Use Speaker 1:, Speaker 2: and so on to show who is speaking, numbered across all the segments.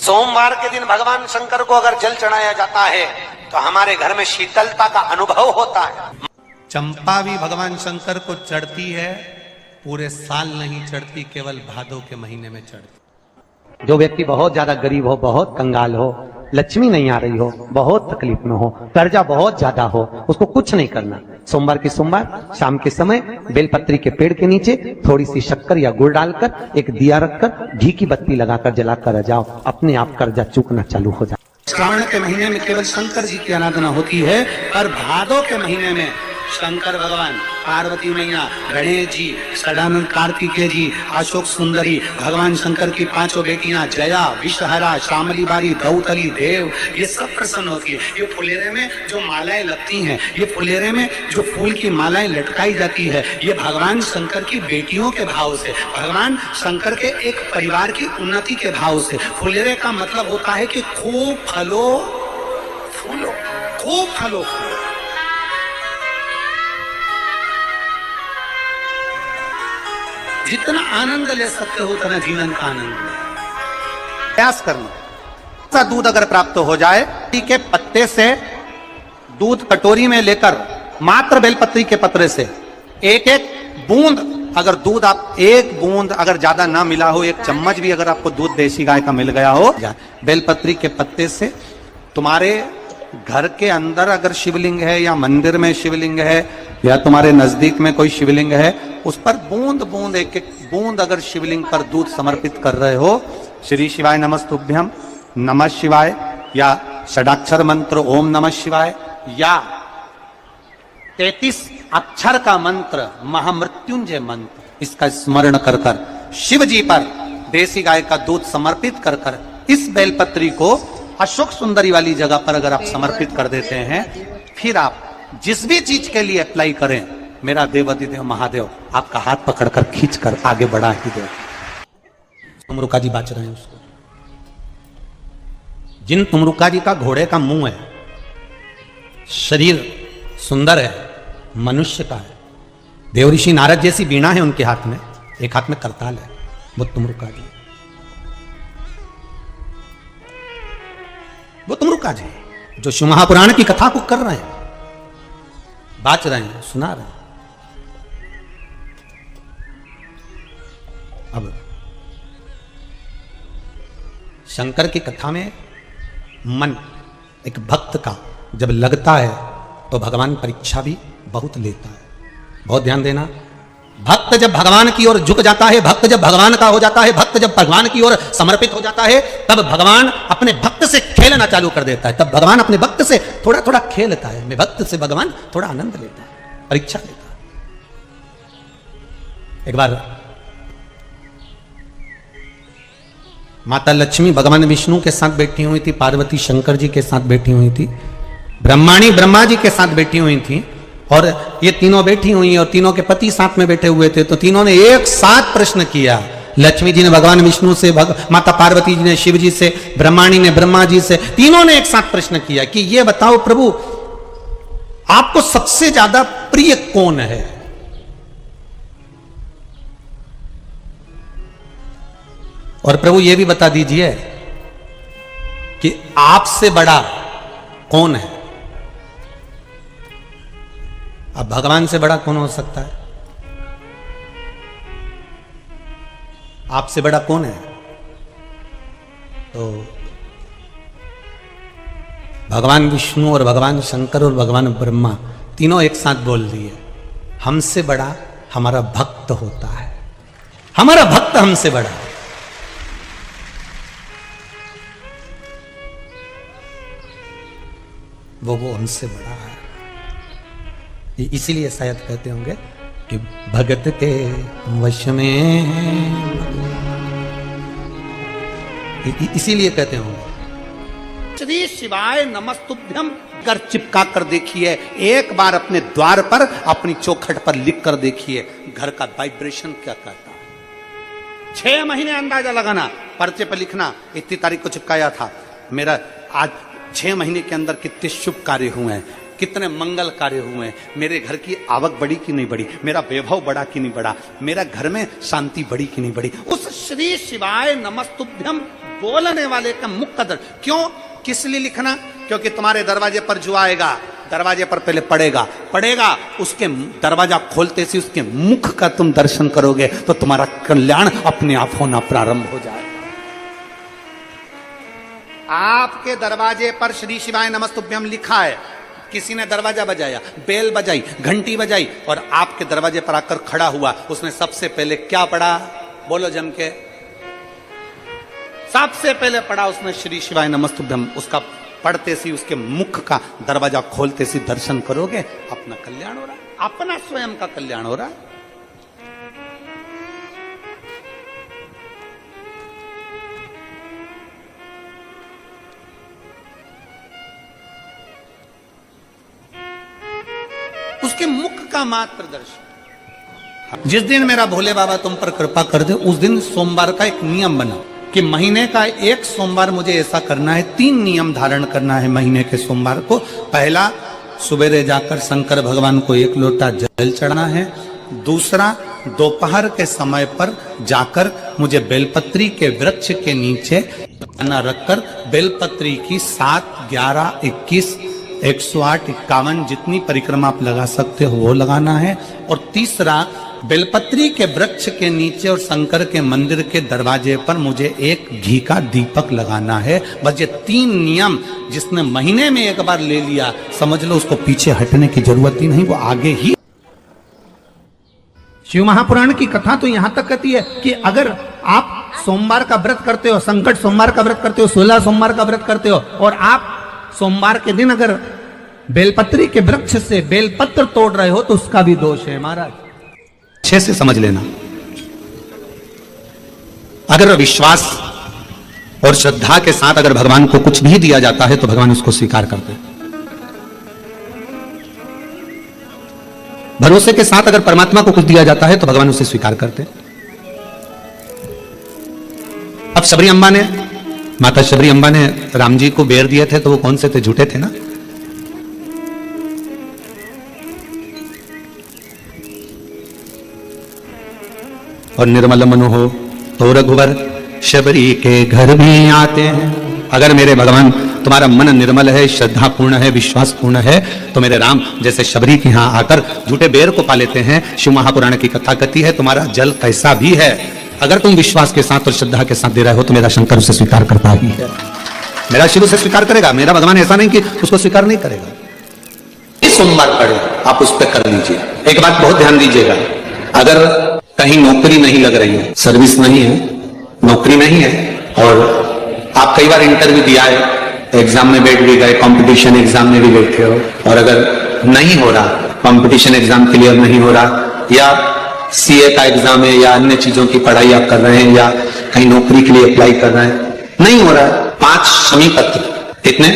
Speaker 1: सोमवार के दिन भगवान शंकर को अगर जल चढ़ाया जाता है तो हमारे घर में शीतलता का अनुभव होता है।
Speaker 2: चंपा भी भगवान शंकर को चढ़ती है, पूरे साल नहीं चढ़ती, केवल भादों के महीने में चढ़ती।
Speaker 3: जो व्यक्ति बहुत ज्यादा गरीब हो, बहुत कंगाल हो, लक्ष्मी नहीं आ रही हो, बहुत तकलीफ में हो, कर्जा बहुत ज्यादा हो, उसको कुछ नहीं करना। सोमवार की सोमवार शाम के समय बेलपत्री के पेड़ के नीचे थोड़ी सी शक्कर या गुड़ डालकर एक दिया रखकर घी की बत्ती लगाकर जलाकर जाओ, अपने आप कर्जा चूकना चालू हो जाए।
Speaker 2: श्रावण के महीने में केवल शंकर जी की आराधना होती है, और भादों के महीने में शंकर भगवान, पार्वती मैया, गणेश जी, सदानंद कार्तिकेय जी, अशोक सुंदरी, भगवान शंकर की पांचों बेटियां जया, विषहरा, श्यामली बारी, दौतली, देव, ये सब प्रसन्न होती है। ये फुलेरे में जो मालाएं लगती हैं, ये फुलेरे में जो फूल की मालाएं लटकाई जाती है, ये भगवान शंकर की बेटियों के भाव से, भगवान शंकर के एक परिवार की उन्नति के भाव से। फुलेरे का मतलब होता है कि खूब फलो फूलो, खूब फलो फूलो। जितना आनंद ले सकते हो उतना जीवन का आनंद
Speaker 3: प्रयास करना। दूध अगर प्राप्त हो जाए, के पत्ते से दूध कटोरी में लेकर मात्र बेलपत्री के पत्रे से एक एक बूंद, अगर दूध आप एक बूंद अगर ज्यादा ना मिला हो, एक चम्मच भी अगर आपको दूध देसी गाय का मिल गया हो, बेलपत्री के पत्ते से तुम्हारे घर के अंदर अगर शिवलिंग है या मंदिर में शिवलिंग है या तुम्हारे नजदीक में कोई शिवलिंग है, उस पर बूंद बूंद एक एक बूंद अगर शिवलिंग पर दूध समर्पित कर रहे हो, श्री शिवाय नमस्तुभ्यम, नमः शिवाय, या षडाक्षर मंत्र ओम नमः शिवाय, या 33 अक्षर का मंत्र महामृत्युंजय मंत्र, इसका स्मरण कर कर शिव जी पर देसी गाय का दूध समर्पित कर कर इस बेलपत्री को अशोक सुंदरी वाली जगह पर अगर आप समर्पित कर देते हैं, फिर आप जिस भी चीज के लिए अप्लाई करें, मेरा देवाधिदेव महादेव आपका हाथ पकड़कर खींचकर आगे बढ़ा ही दे। तुमरुका जी बाच रहे हैं उसको, जिन तुमरुका जी का घोड़े का मुंह है, शरीर सुंदर है, मनुष्य का है, देवऋषि नारद जैसी बीणा है उनके हाथ में, एक हाथ में करताल है, वो तुमरुका जी, वो तुमरुका जी जो शिव महापुराण की कथा को कर रहे हैं, बाच रहे हैं, सुना रहे हैं। अब शंकर की कथा में मन एक भक्त का जब लगता है तो भगवान परीक्षा भी बहुत लेता है। बहुत ध्यान देना, भक्त जब भगवान की ओर झुक जाता है, भक्त जब भगवान का हो जाता है, भक्त जब भगवान की ओर समर्पित हो जाता है, तब भगवान अपने भक्त से खेलना चालू कर देता है। तब भगवान अपने भक्त से थोड़ा थोड़ा खेलता है, मैं भक्त से भगवान थोड़ा आनंद लेता है, परीक्षा लेता है। एक बार माता लक्ष्मी भगवान विष्णु के साथ बैठी हुई थी, पार्वती शंकर जी के साथ बैठी हुई थी, ब्रह्माणी ब्रह्मा जी के साथ बैठी हुई थी, और ये तीनों बैठी हुई और तीनों के पति साथ में बैठे हुए थे। तो तीनों ने एक साथ प्रश्न किया, लक्ष्मी जी ने भगवान विष्णु से, माता पार्वती जी ने शिव जी से, ब्रह्माणी ने ब्रह्मा जी से, तीनों ने एक साथ प्रश्न किया कि ये बताओ प्रभु, आपको सबसे ज्यादा प्रिय कौन है? और प्रभु ये भी बता दीजिए कि आपसे बड़ा कौन है? अब भगवान से बड़ा कौन हो सकता है? आपसे बड़ा कौन है? तो भगवान विष्णु और भगवान शंकर और भगवान ब्रह्मा तीनों एक साथ बोल दिए, हमसे बड़ा हमारा भक्त होता है, हमारा भक्त हमसे बड़ा है। वो हमसे बड़ा है। इसीलिए शायद कहते होंगे कि भगत के वश में, इसीलिए कहते होंगे श्री शिवाय नमस्तुभ्यम कर चिपका कर देखिए, एक बार अपने द्वार पर अपनी चौखट पर लिख कर देखिए, घर का वाइब्रेशन क्या कहता है। 6 महीने अंदाजा लगाना, पर्चे पर लिखना, इतनी तारीख को चिपकाया था, मेरा आज 6 महीने के अंदर कितने शुभ कार्य हुए हैं। कितने मंगल कार्य हुए, मेरे घर की आवक बढ़ी कि नहीं बढ़ी, मेरा वैभव बढ़ा कि नहीं बढ़ा, मेरा घर में शांति बढ़ी कि नहीं बढ़ी। उस श्री शिवाय नमस्तुभ्यम बोलने वाले का मुख कदर क्यों, किस लिए लिखना? क्योंकि तुम्हारे दरवाजे पर जो आएगा, दरवाजे पर पहले पड़ेगा, उसके दरवाजा खोलते से उसके मुख का तुम दर्शन करोगे तो तुम्हारा कल्याण अपने आप होना प्रारंभ हो जाए। आपके दरवाजे पर श्री शिवाय नमस्तुभ्यम लिखा है, किसी ने दरवाजा बजाया, बेल बजाई, घंटी बजाई और आपके दरवाजे पर आकर खड़ा हुआ, उसने सबसे पहले क्या पढ़ा? बोलो जम के। सबसे पहले पढ़ा उसने श्री शिवाय नमस्तुभ्यम। उसका पढ़ते सी उसके मुख का दरवाजा खोलते सी दर्शन करोगे, अपना कल्याण हो रहा, अपना स्वयं का कल्याण हो रहा। उसके मुख का मात्र दर्शन। जिस दिन मेरा भोले बाबा तुम पर कृपा कर दे, उस दिन सोमवार का एक नियम बना कि महीने का एक सोमवार मुझे ऐसा करना है, 3 नियम धारण करना है महीने के सोमवार को। पहला, सुबेरे जाकर शंकर भगवान को 1 लोटा जल चढ़ाना है। दूसरा, दोपहर के समय पर जाकर मुझे बेलपत्री के वृक्ष के नीचे खाना रखकर बेलपत्री की 7, 11, 21, 108, 51 जितनी परिक्रमा आप लगा सकते हो वो लगाना है। और तीसरा, बेलपत्री के वृक्ष के नीचे और शंकर के मंदिर के दरवाजे पर मुझे एक घी का दीपक लगाना है। बस ये 3 नियम जिसने महीने में एक बार ले लिया, समझ लो उसको पीछे हटने की जरूरत ही नहीं, वो आगे ही।
Speaker 2: शिव महापुराण की कथा तो यहां तक कहती है कि अगर आप सोमवार का व्रत करते हो, संकट सोमवार का व्रत करते हो, 16 सोमवार का व्रत करते हो और आप सोमवार के दिन अगर बेलपत्री के वृक्ष से बेलपत्र तोड़ रहे हो तो उसका भी दोष है महाराज।
Speaker 3: अच्छे से समझ लेना, अगर विश्वास और श्रद्धा के साथ अगर भगवान को कुछ भी दिया जाता है तो भगवान उसको स्वीकार करते हैं। भरोसे के साथ अगर परमात्मा को कुछ दिया जाता है तो भगवान उसे स्वीकार करते हैं। अब शबरी अम्बा ने, माता शबरी अम्बा ने राम जी को बेर दिए थे तो वो कौन से थे? झूठे थे ना। और निर्मल मन हो तो रघुवर शबरी के घर भी आते हैं। अगर मेरे भगवान तुम्हारा मन निर्मल है, श्रद्धा पूर्ण है, विश्वास पूर्ण है तो मेरे राम जैसे शबरी के यहां आकर झूठे बेर को पा लेते हैं। शिव महापुराण की कथा कहती है तुम्हारा जल कैसा भी है, अगर तुम विश्वास के साथ और श्रद्धा के साथ दे रहे हो तो मेरा शंकर उसे स्वीकार करता ही है, मेरा शिव उसे स्वीकार करेगा। मेरा भगवान ऐसा नहीं कि उसको स्वीकार नहीं करेगा। इस सोमवार पढ़े आप उस पर कर लीजिए। एक बात बहुत ध्यान दीजिएगा, अगर कहीं नौकरी नहीं लग रही है, सर्विस नहीं है, नौकरी नहीं है और आप कई बार इंटरव्यू दिया है, एग्जाम में बैठ भी गए, कंपटीशन एग्जाम में भी बैठे हो और अगर नहीं हो रहा, कंपटीशन एग्जाम क्लियर नहीं हो रहा या सीए का एग्जाम है या अन्य चीजों की पढ़ाई आप कर रहे हैं या कहीं नौकरी के लिए अप्लाई कर रहे हैं, नहीं हो रहा, 5 शमी पत्र, कितने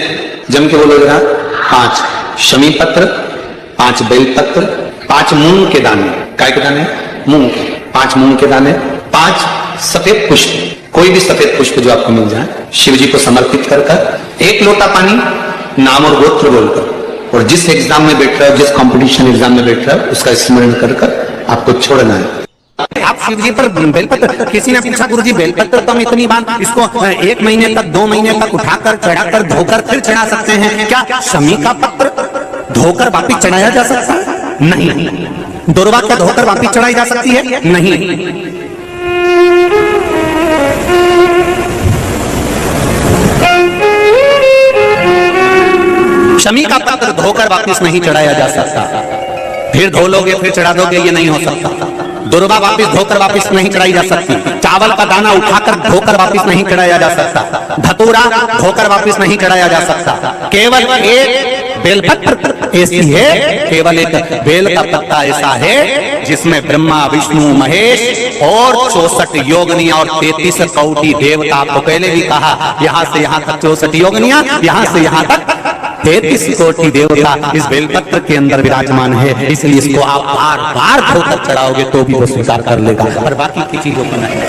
Speaker 3: जम के बोलो जरा, 5 शमी पत्र, 5 बेल पत्र, 5 मूंग के दाने, काय के दाने? मूंग, 5 मूंग के दाने, 5 सफेद पुष्प, कोई भी सफेद पुष्प जो आपको मिल जाए, शिव जी को समर्पित कर 1 लोटा पानी, नाम और गोत्र बोलकर, और जिस एग्जाम में बैठ रहे हो, जिस कंपटीशन एग्जाम में बैठ रहे हो उसका स्मरण कर आपको छोड़ना है।
Speaker 2: आप शिव जी पर बेलपत्र, किसी ने पूछा गुरुजी बेलपत्र तो हम इतनी बार इसको 1 महीने तक 2 महीने तक उठाकर चढ़ाकर धोकर फिर चढ़ा सकते हैं क्या? शमी का पत्र धोकर वापिस चढ़ाया जा सकता है? नहीं। दुर्वा क्या धोकर वापिस चढ़ाई जा सकती है? नहीं। शमी का पत्र धोकर वापिस नहीं चढ़ाया जा सकता, फिर धो लोगे फिर चढ़ा दोगे, ये नहीं हो सकता। दुर्वा वापिस धोकर वापिस नहीं चढ़ाई जा सकती, चावल का दाना उठाकर धोकर वापिस नहीं चढ़ाया जा सकता, धतूरा धोकर वापिस नहीं चढ़ाया जा सकता। केवल एक बेलपत्र ऐसी है, केवल एक बेल का पत्ता ऐसा है जिसमें ब्रह्मा विष्णु महेश और 64 योगनियां और 33 कौटी देवता, आपको पहले भी कहा यहां से यहां तक 64 योगनियां, यहां से यहां तक 33 कोटि देवता इस बेलपत्र के अंदर विराजमान है। इसलिए इसको आप बार बार धोकर चढ़ाओगे तो भी वो स्वीकार कर लेगा। और बाकी की चीजों को नहीं,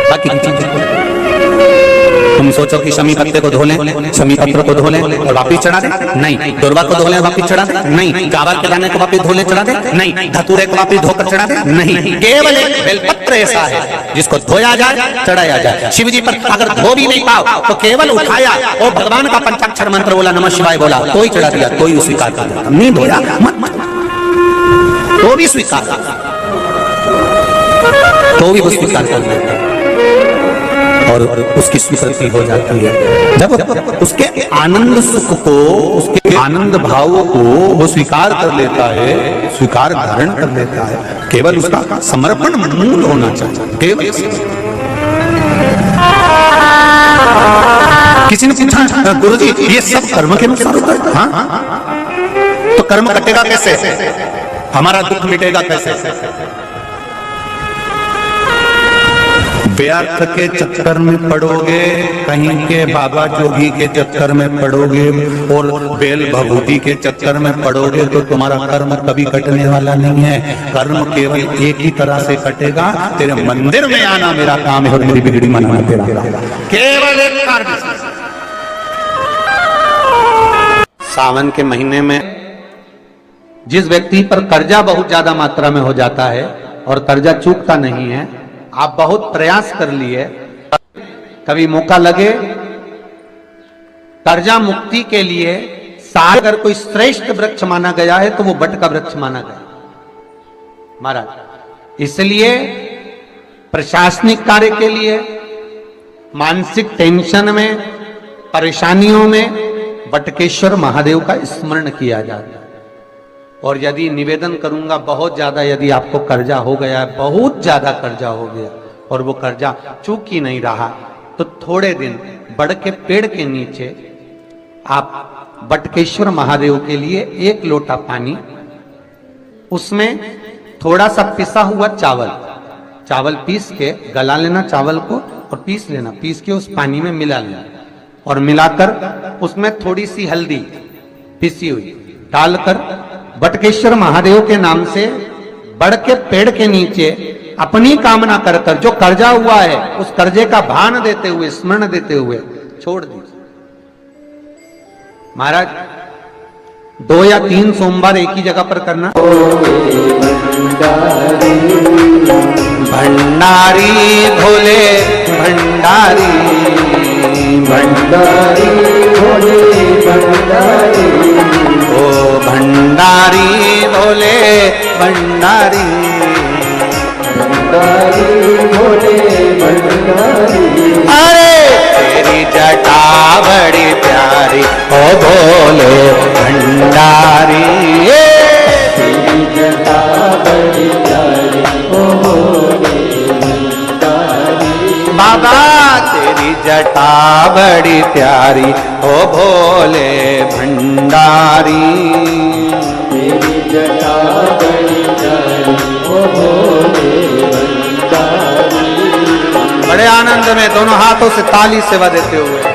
Speaker 2: बाकी की चीजों को तुम सोचो कि शमी पत्ते को धो लें, शमी पत्र को धो लें और वापिस चढ़ा दे? नहीं। दुर्वा को धो लें वापिस चढ़ा दे? नहीं। चावल के दाने को वापिस धो लें चढ़ा दे? नहीं। धतूरे को वापिस धोकर चढ़ा दे? नहीं। केवल एक बेलपत्र ऐसा है जिसको धोया जाए, चढ़ाया जाए। शिव जी पर अगर धो भी नहीं पाओ तो केवल उठाया और भगवान का पंचाक्षर मंत्र बोला, नमः शिवाय बोला, तो ही चढ़ा दिया, तो ही स्वीकार कर दिया। नहीं धोया मत, तो भी स्वीकार, तो भी वो स्वीकार कर लेता और उसकी स्वीकृति हो जाती है। जब उसके आनंद सुख को, उसके आनंद भाव को वो स्वीकार कर लेता है, स्वीकार धारण कर लेता है, केवल उसका समर्पण मूल होना चाहिए। केवल किसी ने पूछा गुरुजी ये सब कर्म के अनुसार होता है? हाँ, तो कर्म कटेगा कैसे, हमारा दुख मिटेगा कैसे? व्यर्थ के चक्कर में पड़ोगे, कहीं के बाबा जोगी के चक्कर में पड़ोगे और बेल भभूति के चक्कर में पड़ोगे तो तुम्हारा कर्म कभी कटने वाला नहीं है। कर्म केवल एक ही तरह से कटेगा, तेरे मंदिर में आना मेरा काम है और मेरी बिगड़ी मनाना तेरा, केवल एक कार्य। सावन के महीने में जिस व्यक्ति पर कर्जा बहुत ज्यादा मात्रा में हो जाता है और कर्जा चूकता नहीं है, आप बहुत प्रयास कर लिए, कभी मौका लगे कर्जा मुक्ति के लिए अगर कोई श्रेष्ठ वृक्ष माना गया है तो वो बट का वृक्ष माना गया महाराज। इसलिए प्रशासनिक कार्य के लिए, मानसिक टेंशन में, परेशानियों में बटकेश्वर महादेव का स्मरण किया जाता है। और यदि निवेदन करूंगा बहुत ज्यादा, यदि आपको कर्जा हो गया है, बहुत ज्यादा कर्जा हो गया और वो कर्जा चूक ही नहीं रहा, तो थोड़े दिन बड़ के पेड़ के नीचे आप बटकेश्वर महादेव के लिए 1 लोटा पानी, उसमें थोड़ा सा पिसा हुआ चावल पीस के गला लेना चावल को और पीस लेना, पीस के उस पानी में मिला लेना और मिलाकर उसमें थोड़ी सी हल्दी पिसी हुई डालकर बटकेश्वर महादेव के नाम से बड़ के पेड़ के नीचे अपनी कामना कर कर जो कर्जा हुआ है उस कर्जे का भान देते हुए, स्मरण देते हुए छोड़ दीजिए महाराज। 2 या 3 सोमवार एक ही जगह पर करना। भंडारी भोले भंडारी, भंडारी भोले भंडारी, ओ भंडारी भोले भंडारी, भंडारी भोले भंडारी। अरे तेरी जटा बड़ी प्यारी ओ भोले भंडारी, तेरी जटा बड़ी प्यारी ओ भोले भंडारी। बाबा तेरी जटा बड़ी प्यारी ओ भोले भंडारी, तेरी जटा बड़ी प्यारी ओ भोले भंडारी। बड़े आनंद में दोनों हाथों से ताली सेवा देते हुए